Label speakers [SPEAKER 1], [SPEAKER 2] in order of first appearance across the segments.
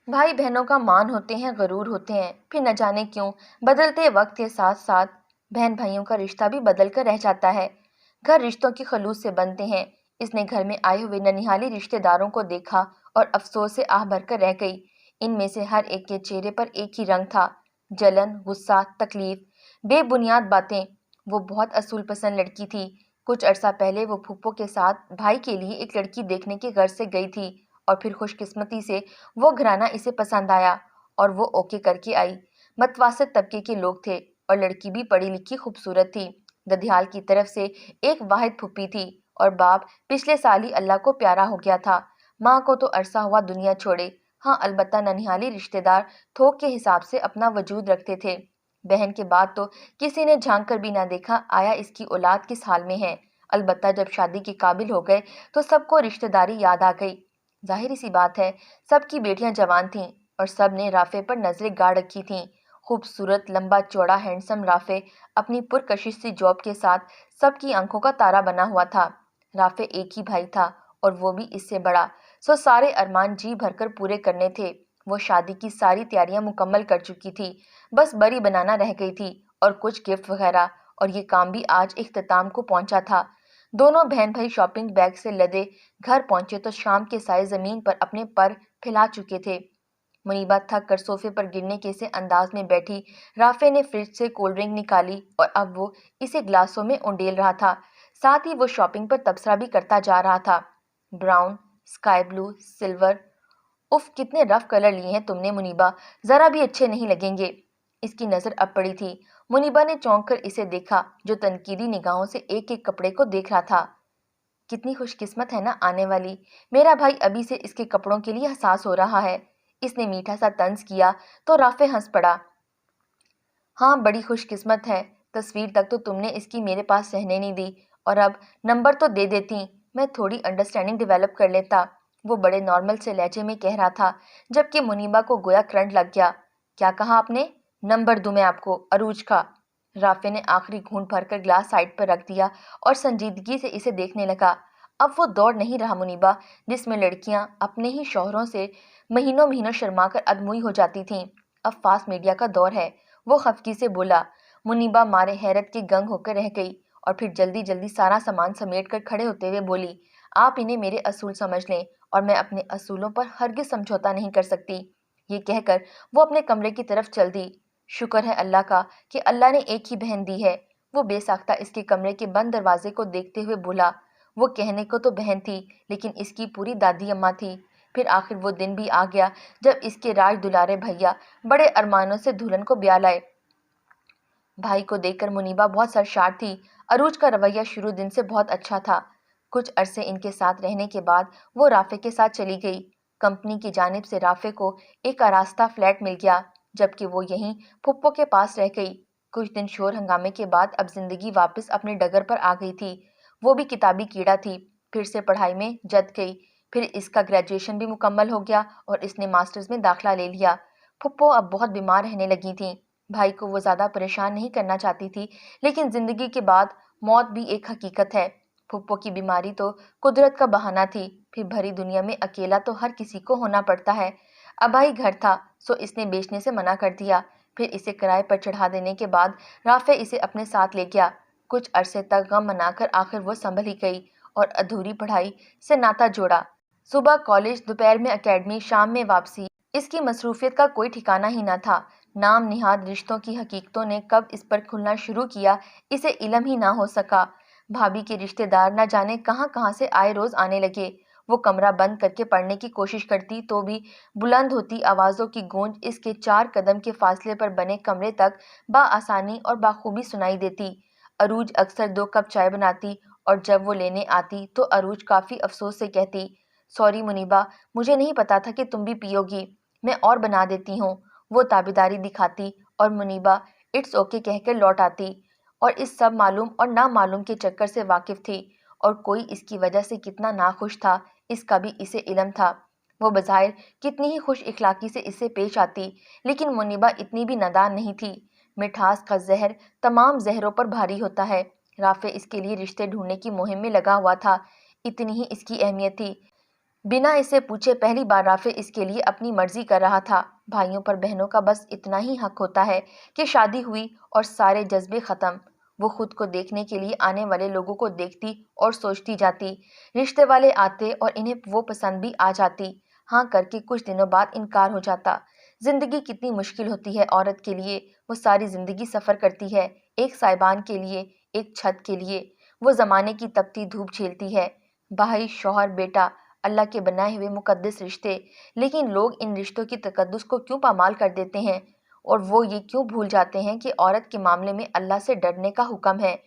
[SPEAKER 1] بھائی بہنوں کا مان ہوتے ہیں، غرور ہوتے ہیں، پھر نہ جانے کیوں بدلتے وقت کے ساتھ ساتھ بہن بھائیوں کا رشتہ بھی بدل کر رہ جاتا ہے۔ گھر رشتوں کی خلوص سے بنتے ہیں۔ اس نے گھر میں آئے ہوئے ننہالی رشتے داروں کو دیکھا اور افسوس سے آہ بھر کر رہ گئی۔ ان میں سے ہر ایک کے چہرے پر ایک ہی رنگ تھا، جلن، غصہ، تکلیف، بے بنیاد باتیں۔ وہ بہت اصول پسند لڑکی تھی۔ کچھ عرصہ پہلے وہ پھپھو کے ساتھ بھائی کے لیے ایک لڑکی دیکھنے کی غرض سے گئی تھی اور پھر خوش قسمتی سے وہ گھرانہ اسے پسند آیا اور وہ اوکے کر کے آئی۔ متوسط طبقے کے لوگ تھے اور لڑکی بھی پڑھی لکھی خوبصورت تھی۔ ددھیال کی طرف سے ایک واحد پھوپھی تھی اور باپ پچھلے سال ہی اللہ کو پیارا ہو گیا تھا۔ ماں کو تو عرصہ ہوا دنیا چھوڑے۔ ہاں البتہ ننہالی رشتے دار تھوک کے حساب سے اپنا وجود رکھتے تھے۔ بہن کے بعد تو کسی نے جھانک کر بھی نہ دیکھا آیا اس کی اولاد کس حال میں ہے۔ البتہ جب شادی کے قابل ہو گئے تو سب کو رشتے داری یاد آ گئی۔ ظاہر سی بات ہے، سب کی بیٹیاں جوان تھیں اور سب نے رافع پر نظریں گاڑ رکھی تھیں۔ خوبصورت، لمبا چوڑا، ہینڈسم رافع اپنی پرکشش سی جاب کے ساتھ سب کی آنکھوں کا تارا بنا ہوا تھا۔ رافع ایک ہی بھائی تھا اور وہ بھی اس سے بڑا، سو سارے ارمان جی بھر کر پورے کرنے تھے۔ وہ شادی کی ساری تیاریاں مکمل کر چکی تھی، بس بری بنانا رہ گئی تھی اور کچھ گفٹ وغیرہ، اور یہ کام بھی آج اختتام کو پہنچا تھا۔ دونوں بہن بھائی شاپنگ بیگ سے لدے گھر پہنچے تو شام کے سائے زمین پر اپنے پر پھیلا چکے تھے۔ منیبا تھک کر صوفے پر گرنے کے سے انداز میں بیٹھی۔ رافع نے فریج سے کولڈ ڈرنک نکالی اور اب وہ اسے گلاسوں میں انڈیل رہا تھا، ساتھ ہی وہ شاپنگ پر تبصرہ بھی کرتا جا رہا تھا۔ براؤن، اسکائی بلو، سلور، اف کتنے رف کلر لیے ہیں تم نے منیبا، ذرا بھی اچھے نہیں لگیں گے۔ اس کی نظر اب پڑی تھی۔ منیبا نے چونک کر اسے دیکھا جو تنقیدی نگاہوں سے ایک ایک کپڑے کو دیکھ رہا تھا۔ کتنی خوش قسمت ہے نا آنے والی، میرا بھائی ابھی سے اس کے کپڑوں کے لیے حساس ہو رہا ہے۔ اس نے میٹھا سا طنز کیا تو رافع ہنس پڑا۔ ہاں بڑی خوش قسمت ہے، تصویر تک تو تم نے اس کی میرے پاس رہنے نہیں دی، اور اب نمبر تو دے دیتی، میں تھوڑی انڈرسٹینڈنگ ڈیولپ کر لیتا۔ وہ بڑے نارمل سے لہجے میں کہہ رہا تھا جبکہ منیبا کو گویا کرنٹ لگ گیا۔ کیا کہا آپ نے؟ نمبر دوں میں آپ کو، عروج کا۔ رافع نے آخری گھونٹ بھر کر گلاس سائڈ پر رکھ دیا اور سنجیدگی سے اسے دیکھنے لگا۔ اب وہ دور نہیں رہا منیبا جس میں لڑکیاں اپنے ہی شوہروں سے مہینوں مہینوں شرما کر ادموئی ہو جاتی تھیں، اب فاسٹ میڈیا کا دور ہے۔ وہ خفگی سے بولا۔ منیبا مارے حیرت کے گنگ ہو کر رہ گئی اور پھر جلدی جلدی سارا سامان سمیٹ کر کھڑے ہوتے ہوئے بولی، آپ انہیں میرے اصول سمجھ لیں اور میں اپنے اصولوں پر ہرگز سمجھوتا نہیں کر سکتی۔ یہ کہہ کر وہ اپنے کمرے کی طرف چل دی۔ شکر ہے اللہ کا کہ اللہ نے ایک ہی بہن دی ہے، وہ بے ساختہ اس کے کمرے کے بند دروازے کو دیکھتے ہوئے بولا۔ وہ کہنے کو تو بہن تھی لیکن اس کی پوری دادی اماں تھی۔ پھر آخر وہ دن بھی آ گیا جب اس کے راج دلارے بھیا بڑے ارمانوں سے دلہن کو بیاہ لائے۔ بھائی کو دیکھ کر منیبا بہت سرشار تھی۔ عروج کا رویہ شروع دن سے بہت اچھا تھا۔ کچھ عرصے ان کے ساتھ رہنے کے بعد وہ رافع کے ساتھ چلی گئی۔ کمپنی کی جانب سے رافع کو ایک آراستہ فلیٹ مل گیا جبکہ وہ یہیں پھپھو کے پاس رہ گئی۔ کچھ دن شور ہنگامے کے بعد اب زندگی واپس اپنے ڈگر پر آ گئی تھی۔ وہ بھی کتابی کیڑا تھی، پھر سے پڑھائی میں جد گئی۔ پھر اس کا گریجویشن بھی مکمل ہو گیا اور اس نے ماسٹرز میں داخلہ لے لیا۔ پھپھو اب بہت بیمار رہنے لگی تھیں۔ بھائی کو وہ زیادہ پریشان نہیں کرنا چاہتی تھی لیکن زندگی کے بعد موت بھی ایک حقیقت ہے۔ پھپھو کی بیماری تو قدرت کا بہانہ تھی، پھر بھری دنیا میں اکیلا تو ہر کسی کو ہونا پڑتا ہے۔ ابائی گھر تھا سو اس نے بیچنے سے منع کر دیا، پھر اسے کرائے پر چڑھا دینے کے بعد رافع اسے اپنے ساتھ لے گیا۔ کچھ عرصے تک غم منا کر آخر وہ سنبھل ہی گئی اور ادھوری پڑھائی سے ناتا جوڑا۔ صبح کالج، دوپہر میں اکیڈمی، شام میں واپسی، اس کی مصروفیت کا کوئی ٹھکانہ ہی نہ تھا۔ نام نہاد رشتوں کی حقیقتوں نے کب اس پر کھلنا شروع کیا اسے علم ہی نہ ہو سکا۔ بھابھی کے رشتے دار نہ جانے کہاں کہاں سے آئے روز آنے لگے۔ وہ کمرہ بند کر کے پڑھنے کی کوشش کرتی تو بھی بلند ہوتی آوازوں کی گونج اس کے 4 قدم کے فاصلے پر بنے کمرے تک بآسانی اور بخوبی سنائی دیتی۔ عروج اکثر 2 کپ چائے بناتی اور جب وہ لینے آتی تو عروج کافی افسوس سے کہتی، سوری منیبا، مجھے نہیں پتا تھا کہ تم بھی پیو گی، میں اور بنا دیتی ہوں۔ وہ تابیداری دکھاتی اور منیبا اٹس اوکے کہہ کر لوٹ آتی، اور اس سب معلوم اور نامعلوم کے چکر سے واقف تھی، اور کوئی اس کی وجہ سے کتنا ناخوش تھا اس کا بھی اسے علم تھا۔ وہ بظاہر کتنی ہی خوش اخلاقی سے اس سے پیش آتی لیکن منیبا اتنی بھی نادان نہیں تھی۔ مٹھاس کا زہر تمام زہروں پر بھاری ہوتا ہے۔ رافع اس کے لیے رشتے ڈھونڈنے کی مہم میں لگا ہوا تھا، اتنی ہی اس کی اہمیت تھی۔ बिना इसे पूछे पहली बार राफे इसके लिए अपनी मर्जी कर रहा था। भाइयों पर बहनों का बस इतना ही हक होता है कि शादी हुई और सारे जज्बे खत्म। वो खुद को देखने के लिए आने वाले लोगों को देखती और सोचती जाती। रिश्ते वाले आते और इन्हें वो पसंद भी आ जाती। हाँ करके कुछ दिनों बाद इनकार हो जाता। जिंदगी कितनी मुश्किल होती है औरत के लिए। वो सारी जिंदगी सफर करती है एक साइबान के लिए, एक छत के लिए। वो जमाने की तपती धूप झेलती है। भाई, शौहर, बेटा, अल्लाह के बनाए हुए मुकद्दस रिश्ते। लेकिन लोग इन रिश्तों की तकद्दुस को क्यों पामाल कर देते हैं, और वो ये क्यों भूल जाते हैं कि औरत के मामले में अल्लाह से डरने का हुक्म है।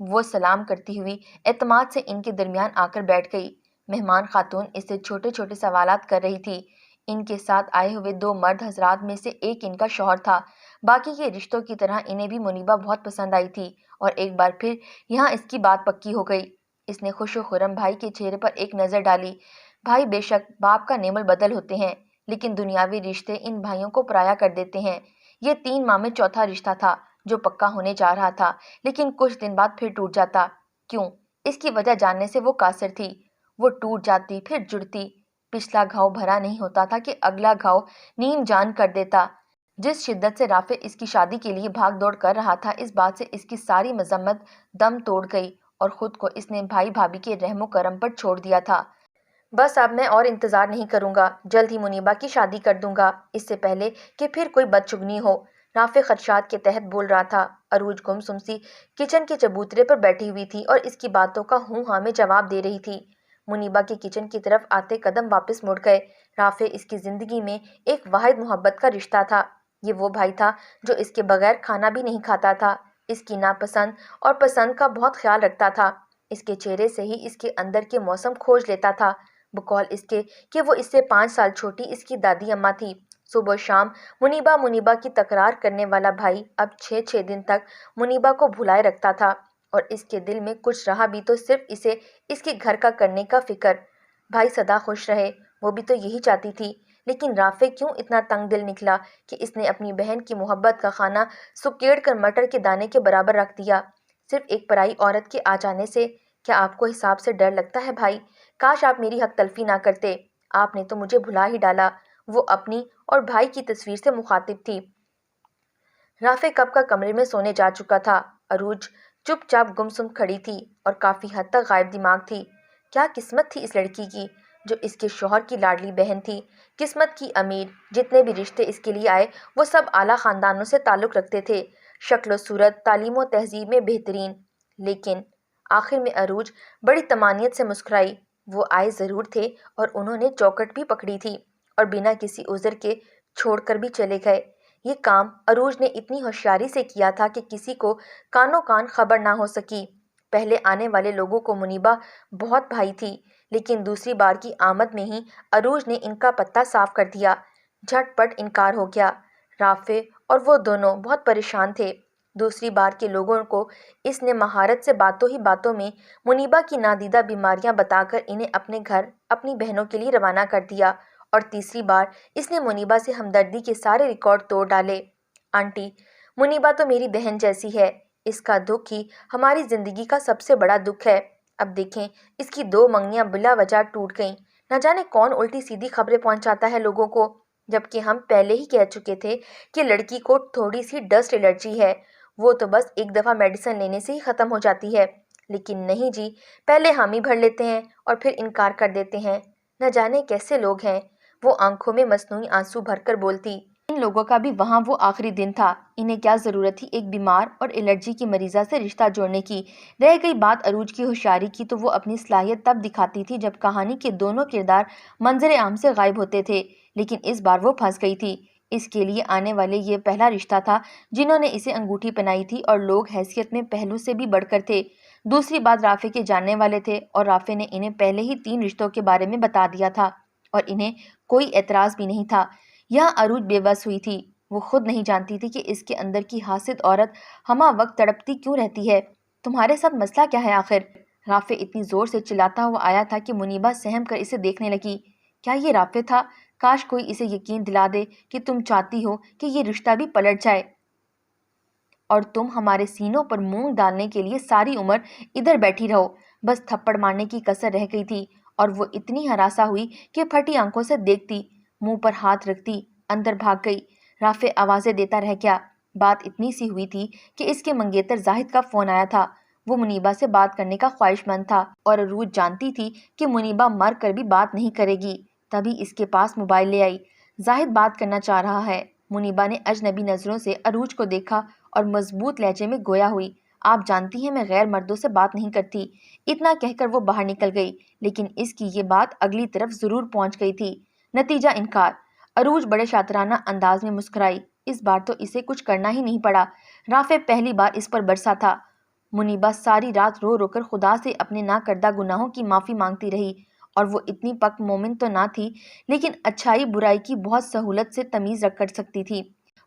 [SPEAKER 1] वो सलाम करती हुई एतमाद से इनके दरमियान आकर बैठ गई। मेहमान खातून इससे छोटे छोटे सवालात कर रही थी। इनके साथ आए हुए दो मर्द हजरात में से एक इनका शौहर था। बाकी के रिश्तों की तरह इन्हें भी मुनीबा बहुत पसंद आई थी और एक बार फिर यहाँ इसकी बात पक्की हो गई। इसने खुश खुरम भाई के चेहरे पर एक नज़र डाली। भाई बेशक बाप का नेमल बदल होते हैं, लेकिन दुनियावी रिश्ते इन भाइयों को पराया कर देते हैं। ये 3 माह में चौथा रिश्ता था जो पक्का होने जा रहा था, लेकिन कुछ दिन बाद फिर टूट जाता। क्यों? इसकी वजह जानने से वो कासिर थी। वो टूट जाती फिर जुड़ती। पिछला घाव भरा नहीं होता था कि अगला घाव नीम जान कर देता। जिस शिद्दत से राफे इसकी शादी के लिए भाग दौड़ कर रहा था, इस बात से इसकी सारी मजम्मत दम तोड़ गई और खुद को इसने भाई भाभी के रहमो करम पर छोड़ दिया था। बस अब मैं और इंतजार नहीं करूंगा, जल्द ही मुनीबा की शादी कर दूंगा, इससे पहले कि फिर कोई बदचुगनी हो। राफे खदशात के तहत बोल रहा था। अरूज गुमसुम सी किचन के चबूतरे पर बैठी हुई थी और इसकी बातों का हूँ हाँ में जवाब दे रही थी। मुनीबा के किचन की तरफ आते कदम वापस मुड़ गए। राफे इसकी जिंदगी में एक वाहिद मोहब्बत का रिश्ता था। ये वो भाई था जो इसके बगैर खाना भी नहीं खाता था। इसकी नापसंद और पसंद का बहुत ख्याल रखता था। इसके चेहरे से ही इसके अंदर के मौसम खोज लेता था। बकौल इसके कि वो इससे 5 साल छोटी इसकी दादी अम्मा थी। सुबह शाम मुनीबा मुनीबा की तकरार करने वाला भाई अब 6-6 दिन तक मुनीबा को भुलाए रखता था और इसके दिल में कुछ रहा भी तो सिर्फ इसे इसके घर का करने का फिक्र। भाई सदा खुश रहे, वो भी तो यही चाहती थी। लेकिन राफे क्यों इतना तंग दिल निकला कि इसने अपनी बहन की मोहब्बत का खाना सुकेड़ कर मटर के दाने के बराबर रख दिया, सिर्फ एक पराई औरत के आ जाने से। क्या आपको हिसाब से डर लगता है भाई? काश आप मेरी हक तलफी ना करते। आपने तो मुझे भुला ही डाला। वो अपनी और भाई की तस्वीर से मुखातिब थी। राफे कब का कमरे में सोने जा चुका था। अरूज चुपचाप गुमसुम खड़ी थी और काफी हद तक गायब दिमाग थी। क्या किस्मत थी इस लड़की की जो इसके शौहर की लाडली बहन थी। किस्मत की अमीर। जितने भी रिश्ते इसके लिए आए वो सब आला खानदानों से ताल्लुक रखते थे, शक्ल सूरत तालीम व तहजीब में बेहतरीन। लेकिन आखिर में अरूज बड़ी तमानियत से मुस्कुराई। वो आए ज़रूर थे और उन्होंने चौखट भी पकड़ी थी और बिना किसी उज़र के छोड़कर भी चले गए। ये काम अरूज ने इतनी होशियारी से किया था कि किसी को कानो कान खबर ना हो सकी। पहले आने वाले लोगों को मुनीबा बहुत भाई थी, लेकिन दूसरी बार की आमद में ही अरूज ने इनका पत्ता साफ कर दिया। झटपट इनकार हो गया। राफे और वो दोनों बहुत परेशान थे। दूसरी बार के लोगों को इसने महारत से बातों ही बातों में मुनीबा की नादीदा बीमारियां बताकर इन्हें अपने घर अपनी बहनों के लिए रवाना कर दिया। और तीसरी बार इसने मुनीबा से हमदर्दी के सारे रिकॉर्ड तोड़ डाले। आंटी, मुनीबा तो मेरी बहन जैसी है। इसका दुख ही हमारी जिंदगी का सबसे बड़ा दुख है। अब देखें, इसकी 2 मंगनियां बिला वजह टूट गईं। न जाने कौन उल्टी सीधी खबरें पहुंचाता है लोगों को, जबकि हम पहले ही कह चुके थे कि लड़की को थोड़ी सी डस्ट एलर्जी है। वो तो बस एक दफ़ा मेडिसिन लेने से ही ख़त्म हो जाती है। लेकिन नहीं जी, पहले हामी भर लेते हैं और फिर इनकार कर देते हैं। न जाने कैसे लोग हैं। वो आंखों में मसनूई आंसू भरकर बोलती। इन लोगों का भी वहाँ वो आखिरी दिन था। इन्हें क्या ज़रूरत थी एक बीमार और एलर्जी की मरीज़ा से रिश्ता जोड़ने की। रह गई बात अरूज की होशियारी की, तो वो अपनी सलाहियत तब दिखाती थी जब कहानी के दोनों किरदार मंजर आम से गायब होते थे। लेकिन इस बार वो फंस गई थी। इसके लिए आने वाले ये पहला रिश्ता था जिन्होंने इसे अंगूठी पहनाई थी, और लोग हैसियत में पहलू से भी बढ़कर थे। दूसरी बात राफे के जानने वाले थे और राफे ने इन्हें पहले ही 3 रिश्तों के बारे में बता दिया था और इन्हें कोई एतराज़ भी नहीं था। यहाँ अरूज बेबस हुई थी। वो खुद नहीं जानती थी कि इसके अंदर की हासिद औरत हमा वक्त तड़पती क्यों रहती है। तुम्हारे साथ मसला क्या है आखिर? राफे इतनी जोर से चिल्लाता हुआ आया था कि मुनीबा सहम कर इसे देखने लगी। क्या ये राफे था? काश कोई इसे यकीन दिला दे कि तुम चाहती हो कि ये रिश्ता भी पलट जाए और तुम हमारे सीनों पर मूंग डालने के लिए सारी उम्र इधर बैठी रहो। बस थप्पड़ मारने की कसर रह गई थी और वो इतनी हरासा हुई कि फटी आंखों से देखती, मुंह पर हाथ रखती अंदर भाग गई। राफे आवाजें देता रह गया। बात इतनी सी हुई थी कि इसके मंगेतर जाहिद का फोन आया था। वो मुनीबा से बात करने का ख्वाहिशमंद था और अरूज जानती थी कि मुनीबा मर कर भी बात नहीं करेगी। तभी इसके पास मोबाइल ले आई। जाहिद बात करना चाह रहा है। मुनीबा ने अजनबी नजरों से अरूज को देखा और मजबूत लहजे में गोया हुई, आप जानती हैं मैं गैर मर्दों से बात नहीं करती। इतना कहकर वो बाहर निकल गई, लेकिन इसकी ये बात अगली तरफ जरूर पहुंच गई थी। नतीजा इनकार। अरूज बड़े शातराना अंदाज में मुस्कुराई। इस बार तो इसे कुछ करना ही नहीं पड़ा। राफे पहली बार इस पर बरसा था। मुनीबा सारी रात रो रो कर खुदा से अपने ना करदा गुनाहों की माफी मांगती रही और वो इतनी पक मोमिन तो ना थी, लेकिन अच्छाई बुराई की बहुत सहूलत से तमीज रख कर सकती थी।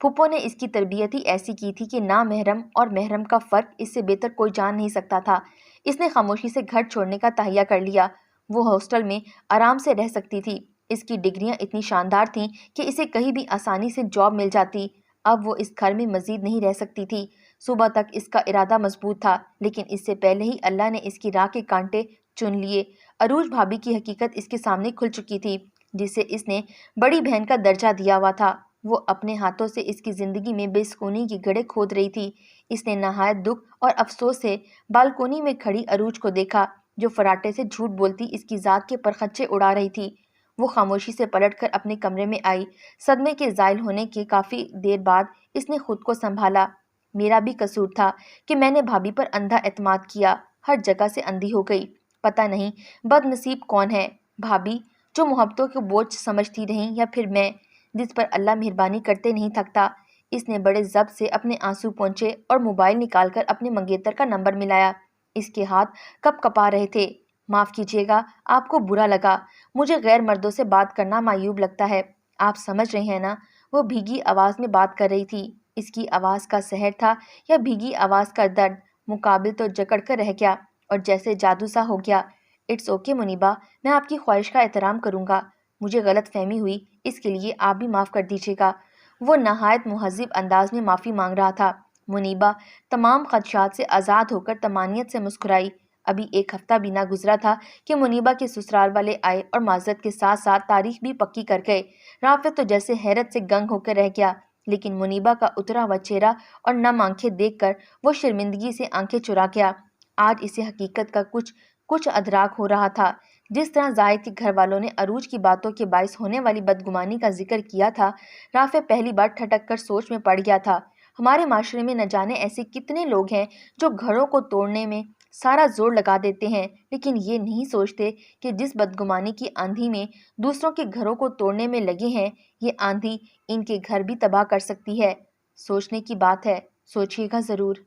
[SPEAKER 1] फूफो ने इसकी तरबियत ही ऐसी की थी कि ना महरम और महरम का फर्क इससे बेहतर कोई जान नहीं सकता था। इसने खामोशी से घर छोड़ने का तहैया कर लिया। वो हॉस्टल में आराम से रह सकती थी। इसकी डिग्रियां इतनी शानदार थीं कि इसे कहीं भी आसानी से जॉब मिल जाती। अब वो इस घर में मजीद नहीं रह सकती थी। सुबह तक इसका इरादा मजबूत था, लेकिन इससे पहले ही अल्लाह ने इसकी राह के कांटे चुन लिए। अरूज भाभी की हकीकत इसके सामने खुल चुकी थी, जिसे इसने बड़ी बहन का दर्जा दिया हुआ था। वो अपने हाथों से इसकी जिंदगी में बेसुकूनी की गड्ढे खोद रही थी। इसने नहायत दुख और अफसोस से बालकोनी में खड़ी अरूज को देखा, जो फराटे से झूठ बोलती इसकी जात के परखच्चे उड़ा रही थी। वो खामोशी से पलटकर अपने कमरे में आई। सदमे के जायल होने के काफी देर बाद इसने खुद को संभाला। मेरा भी कसूर था कि मैंने भाभी पर अंधा एतमाद किया, हर जगह से अंधी हो गई। पता नहीं बदनसीब कौन है, भाभी जो मोहब्बतों को बोझ समझती रही, या फिर मैं जिस पर अल्लाह मेहरबानी करते नहीं थकता। इसने बड़े जब्त से अपने आंसू पोंछे और मोबाइल निकालकर अपने मंगेतर का नंबर मिलाया। इसके हाथ कप कपा रहे थे। माफ कीजिएगा, आपको बुरा लगा। मुझे गैर मर्दों से बात करना मायूब लगता है। आप समझ रहे हैं ना? वो भीगी आवाज में बात कर रही थी। इसकी आवाज का सहर था या भीगी आवाज का दर्द, मुकाबिल तो जकड़ कर रह गया और जैसे जादू सा हो गया। इट्स ओके मुनीबा, मैं आपकी ख्वाहिश का एहतराम करूंगा। मुझे गलत फहमी हुई, इसके लिए आप भी माफ कर दीजिएगा। वो नहायत मुहज्जिब अंदाज में माफी मांग रहा था। मुनीबा तमाम खदशात से आज़ाद होकर तमानियत से मुस्कुराई। अभी एक हफ्ता भी ना गुजरा था कि मुनीबा के ससुराल वाले आए और माजरत के साथ साथ तारीख भी पक्की कर गए। राफिद तो जैसे हैरत से गंग होकर रह गया, लेकिन मुनीबा का उतरा हुआ चेहरा और नम आंखें देखकर वो शर्मिंदगी से आंखें चुरा गया। आज इसे हकीकत का कुछ कुछ अदराक हो रहा था। जिस तरह जाहिद के घर वालों ने अरूज की बातों के बाइस होने वाली बदगुमानी का जिक्र किया था, राफे पहली बार ठटक कर सोच में पड़ गया था। हमारे माशरे में न जाने ऐसे कितने लोग हैं जो घरों को तोड़ने में सारा जोर लगा देते हैं, लेकिन ये नहीं सोचते कि जिस बदगुमानी की आंधी में दूसरों के घरों को तोड़ने में लगे हैं, ये आंधी इनके घर भी तबाह कर सकती है। सोचने की बात है, सोचिएगा जरूर।